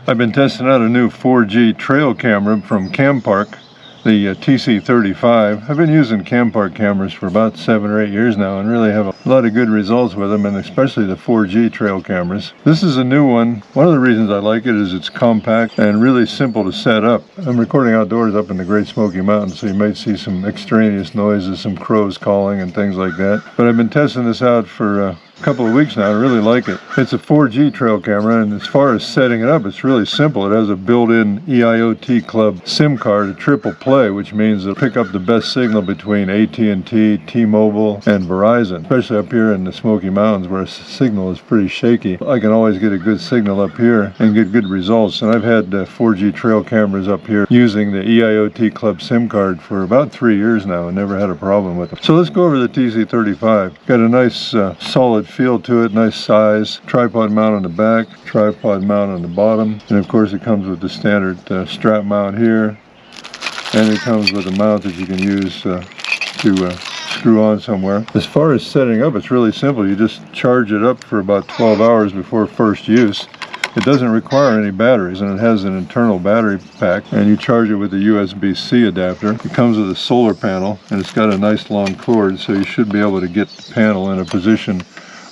I've been testing out a new 4G trail camera from Campark, the TC35. I've been using Campark cameras for about 7 or 8 years now and really have a lot of good results with them, and especially the 4G trail cameras. This is a new one. One of the reasons I like it is it's compact and really simple to set up. I'm recording outdoors up in the Great Smoky Mountains, so you might see some extraneous noises, some crows calling and things like that. But I've been testing this out for a couple of weeks now. I really like it. It's a 4G trail camera, and as far as setting it up, it's really simple. It has a built-in EIOT Club SIM card, a triple play, which means it'll pick up the best signal between AT&T, T-Mobile, and Verizon, especially up here in the Smoky Mountains where the signal is pretty shaky. I can always get a good signal up here and get good results, and I've had 4G trail cameras up here using the EIOT Club SIM card for about 3 years now and never had a problem with them. So let's go over the TC35. Got a nice solid feel to it, nice size, tripod mount on the back, tripod mount on the bottom, and of course it comes with the standard strap mount here, and it comes with a mount that you can use to screw on somewhere. As far as setting up, it's really simple. You just charge it up for about 12 hours before first use. It doesn't require any batteries, and it has an internal battery pack, and you charge it with a USB-C adapter. It comes with a solar panel, and it's got a nice long cord, so you should be able to get the panel in a position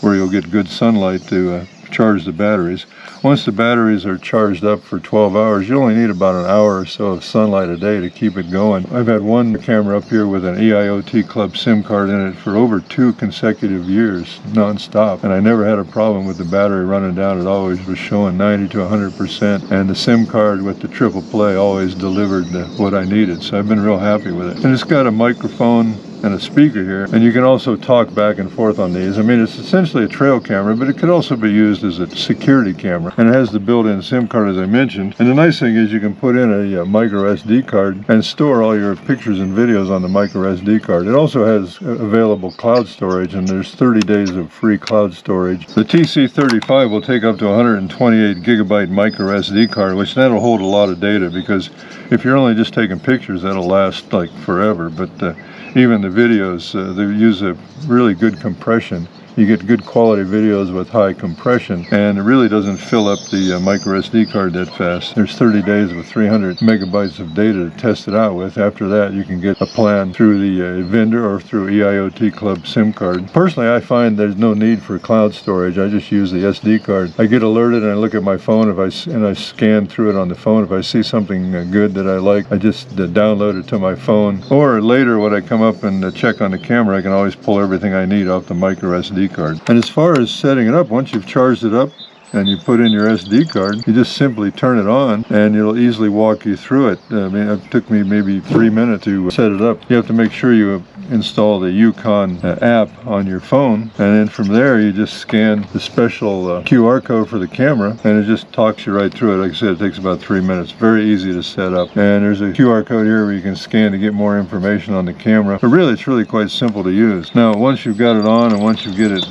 where you'll get good sunlight to charge the batteries. Once the batteries are charged up for 12 hours, you only need about an hour or so of sunlight a day to keep it going. I've had one camera up here with an EIOT Club SIM card in it for over 2 consecutive years, non-stop, and I never had a problem with the battery running down. It always was showing 90 to 100%, and the SIM card with the triple play always delivered what I needed, so I've been real happy with it. And it's got a microphone and a speaker here, and you can also talk back and forth on these. I mean, it's essentially a trail camera, but it could also be used as a security camera, and it has the built-in SIM card, as I mentioned. And the nice thing is you can put in a micro SD card and store all your pictures and videos on the micro SD card. It also has available cloud storage, and there's 30 days of free cloud storage. The TC35 will take up to 128 gigabyte micro SD card, which that'll hold a lot of data, because if you're only just taking pictures, that'll last like forever. But even the videos, they use a really good compression. You get good quality videos with high compression, and it really doesn't fill up the micro SD card that fast. There's 30 days with 300 megabytes of data to test it out with. After that, you can get a plan through the vendor or through EIOT Club SIM card. Personally, I find there's no need for cloud storage. I just use the SD card. I get alerted and I look at my phone and I scan through it on the phone. If I see something good that I like, I just download it to my phone. Or later, when I come up and check on the camera, I can always pull everything I need off the micro SD card. And as far as setting it up, once you've charged it up and you put in your SD card, you just simply turn it on and it'll easily walk you through it. I mean, it took me maybe 3 minutes to set it up. You have to make sure you install the Yukon app on your phone, and then from there you just scan the special QR code for the camera, and it just talks you right through it. Like I said, it takes about 3 minutes. Very easy to set up. And there's a QR code here where you can scan to get more information on the camera. But really, it's really quite simple to use. Now, once you've got it on and once you get it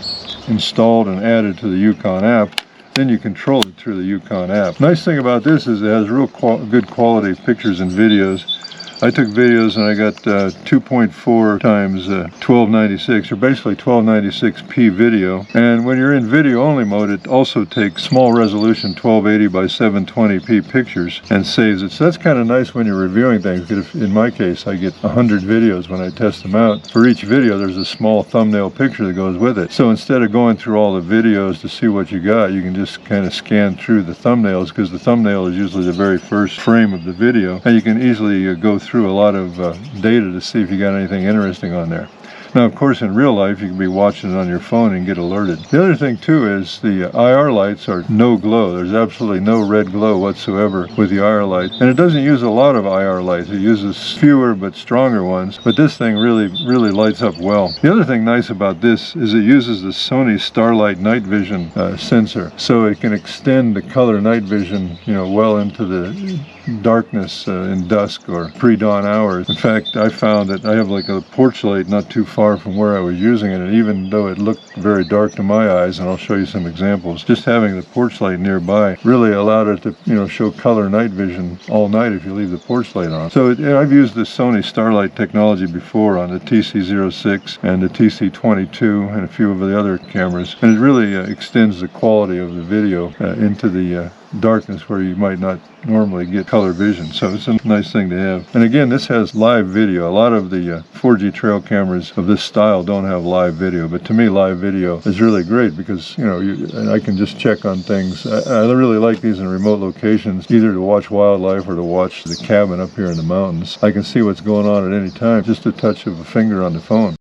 installed and added to the Yukon app, then you control it through the Yukon app. Nice thing about this is it has real good quality pictures and videos. I took videos and I got 2.4 times 1296, or basically 1296p video. And when you're in video only mode, it also takes small resolution 1280 by 720p pictures and saves it. So that's kind of nice when you're reviewing things. Because in my case, I get 100 videos when I test them out. For each video, there's a small thumbnail picture that goes with it. So instead of going through all the videos to see what you got, you can just kind of scan through the thumbnails, because the thumbnail is usually the very first frame of the video. And you can easily go through a lot of data to see if you got anything interesting on there. Now, of course, in real life, you can be watching it on your phone and get alerted. The other thing, too, is the IR lights are no glow. There's absolutely no red glow whatsoever with the IR light. And it doesn't use a lot of IR lights. It uses fewer but stronger ones. But this thing really lights up well. The other thing nice about this is it uses the Sony Starlight night vision sensor. So it can extend the color night vision, well into the darkness in dusk or pre-dawn hours. In fact, I found that I have like a porch light not too far from where I was using it, and even though it looked very dark to my eyes, and I'll show you some examples, just having the porch light nearby really allowed it to show color night vision all night if you leave the porch light on. So I've used this Sony Starlight technology before on the TC06 and the TC22 and a few of the other cameras, and it really extends the quality of the video into the darkness where you might not normally get color vision. So it's a nice thing to have. And again, this has live video. A lot of the 4G trail cameras of this style don't have live video, but to me live video is really great because, you know, I can just check on things. I really like these in remote locations, either to watch wildlife or to watch the cabin up here in the mountains. I can see what's going on at any time, just a touch of a finger on the phone.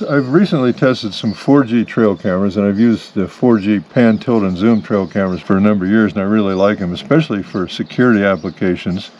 I've recently tested some 4G trail cameras, and I've used the 4G pan, tilt, and zoom trail cameras for a number of years, and I really like them, especially for security applications.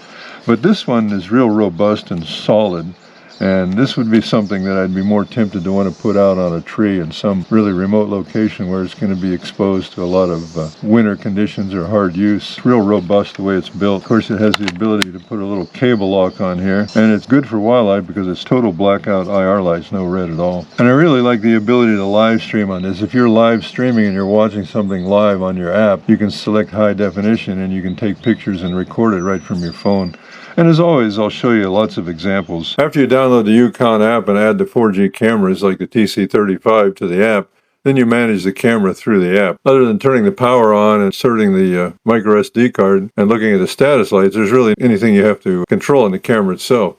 But this one is real robust and solid, and this would be something that I'd be more tempted to want to put out on a tree in some really remote location where it's going to be exposed to a lot of winter conditions or hard use. It's real robust the way it's built. Of course, it has the ability to put a little cable lock on here, and it's good for wildlife because it's total blackout IR lights, no red at all. And I really like the ability to live stream on this. If you're live streaming and you're watching something live on your app, you can select high definition and you can take pictures and record it right from your phone. And as always, I'll show you lots of examples. After you download the Yukon app and add the 4G cameras like the TC35 to the app, then you manage the camera through the app. Other than turning the power on, inserting the micro SD card, and looking at the status lights, there's really anything you have to control in the camera itself.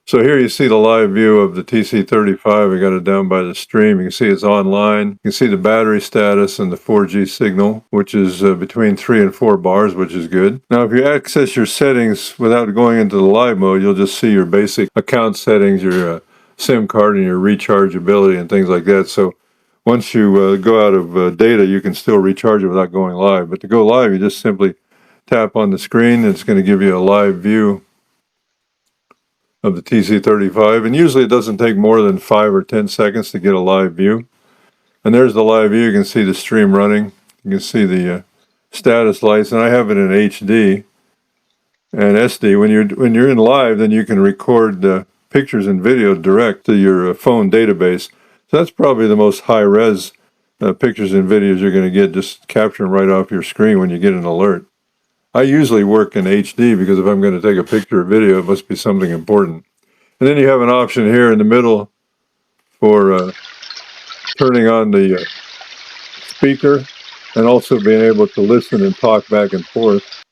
So here you see the live view of the TC35. I got it down by the stream. You can see it's online. You can see the battery status and the 4G signal, which is between 3 and 4 bars, which is good. Now, if you access your settings without going into the live mode, you'll just see your basic account settings, your SIM card, and your rechargeability and things like that. So once you go out of data, you can still recharge it without going live. But to go live, you just simply tap on the screen. It's going to give you a live view of the TC35, and usually it doesn't take more than 5 or 10 seconds to get a live view. And there's the live view. You can see the stream running. You can see the status lights, and I have it in HD and SD. When you're in live, then you can record pictures and video direct to your phone database. So that's probably the most high-res pictures and videos you're going to get, just capturing right off your screen when you get an alert. I usually work in HD because if I'm going to take a picture or video, it must be something important. And then you have an option here in the middle for turning on the speaker and also being able to listen and talk back and forth.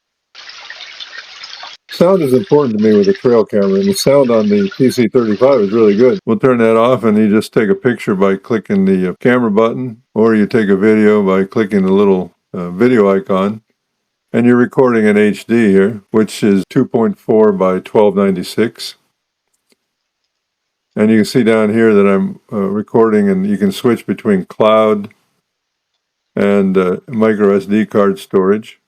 Sound is important to me with a trail camera, and the sound on the TC35 is really good. We'll turn that off, and you just take a picture by clicking the camera button, or you take a video by clicking the little video icon. And you're recording in HD here, which is 2.4 by 1296. And you can see down here that I'm recording, and you can switch between cloud and micro SD card storage.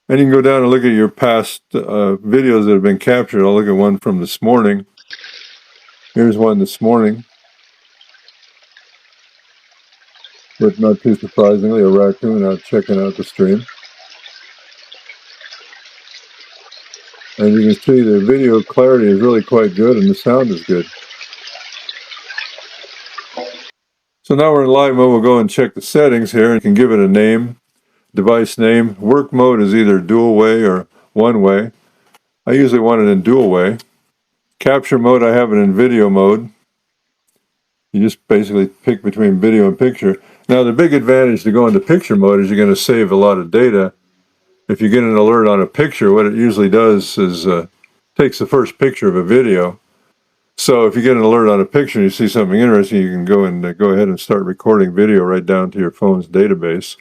And you can go down and look at your past videos that have been captured. I'll look at one from this morning. Here's one this morning. But not too surprisingly, a raccoon out checking out the stream. And you can see the video clarity is really quite good and the sound is good. So now we're in live mode. We'll go and check the settings here. You can give it a name, device name. Work mode is either dual way or one way. I usually want it in dual way. Capture mode, I have it in video mode. You just basically pick between video and picture. Now, the big advantage to go into picture mode is you're going to save a lot of data. If you get an alert on a picture, what it usually does is takes the first picture of a video. So if you get an alert on a picture and you see something interesting, you can go ahead and start recording video right down to your phone's database.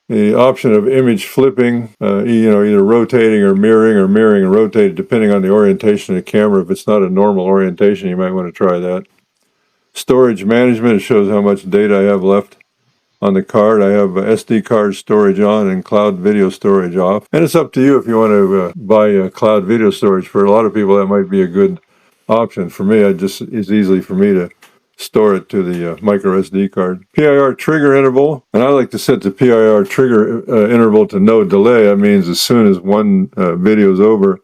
The option of image flipping, either rotating or mirroring and rotating, depending on the orientation of the camera. If it's not a normal orientation, you might want to try that. Storage management, it shows how much data I have left on the card. I have SD card storage on and cloud video storage off. And it's up to you if you want to buy cloud video storage. For a lot of people, that might be a good option. For me, it's easily for me to store it to the micro SD card. PIR trigger interval, and I like to set the PIR trigger interval to no delay. That means as soon as one video is over,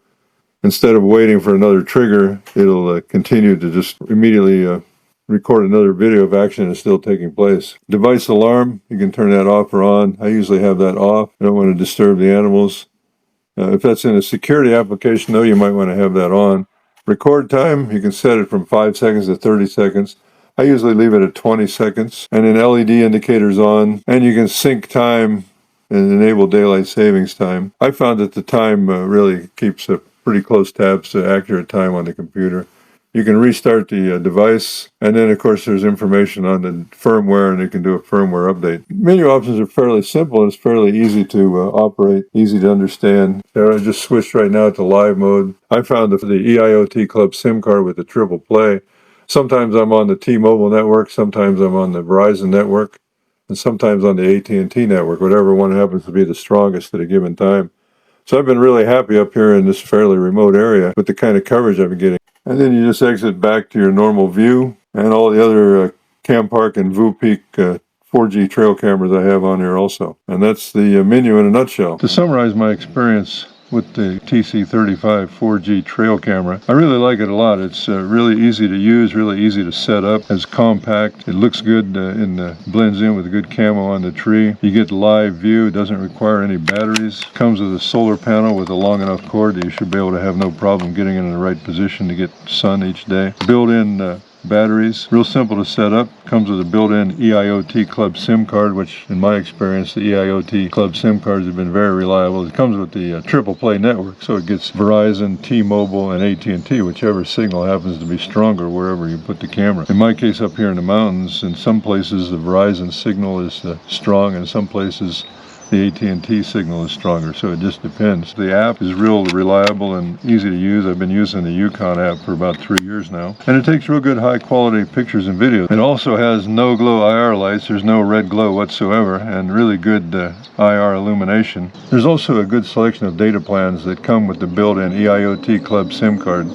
instead of waiting for another trigger, it'll continue to just immediately record another video if action is still taking place. Device alarm, you can turn that off or on. I usually have that off. I don't want to disturb the animals. If that's in a security application, though, you might want to have that on. Record time, you can set it from 5 seconds to 30 seconds. I usually leave it at 20 seconds, and then LED indicators on, and you can sync time and enable daylight savings time. I found that the time really keeps a pretty close tabs to accurate time on the computer. You can restart the device, and then of course there's information on the firmware, and you can do a firmware update. Menu options are fairly simple, and it's fairly easy to operate, easy to understand. There, I just switched right now to live mode. I found the EIoT Club SIM card with the triple play. Sometimes I'm on the T-Mobile network, sometimes I'm on the Verizon network, and sometimes on the AT&T network, whatever one happens to be the strongest at a given time. So I've been really happy up here in this fairly remote area with the kind of coverage I've been getting. And then you just exit back to your normal view, and all the other Campark and VuPeak 4G trail cameras I have on here also. And that's the menu in a nutshell. To summarize my experience with the TC35 4G trail camera, I really like it a lot. It's really easy to use, really easy to set up. It's compact. It looks good blends in with a good camo on the tree. You get live view. It doesn't require any batteries. Comes with a solar panel with a long enough cord that you should be able to have no problem getting it in the right position to get sun each day. Built-in batteries, real simple to set up. Comes with a built-in EIoT Club SIM card, which in my experience the EIoT Club SIM cards have been very reliable. It comes with the triple play network, so it gets Verizon, T-Mobile, and AT&T, whichever signal happens to be stronger wherever you put the camera. In my case up here in the mountains, in some places the Verizon signal is strong, and in some places the AT&T signal is stronger, so it just depends. The app is real reliable and easy to use. I've been using the Yukon app for about 3 years now, and it takes real good high quality pictures and videos. It also has no glow IR lights. There's no red glow whatsoever, and really good IR illumination. There's also a good selection of data plans that come with the built-in EIoT Club SIM card.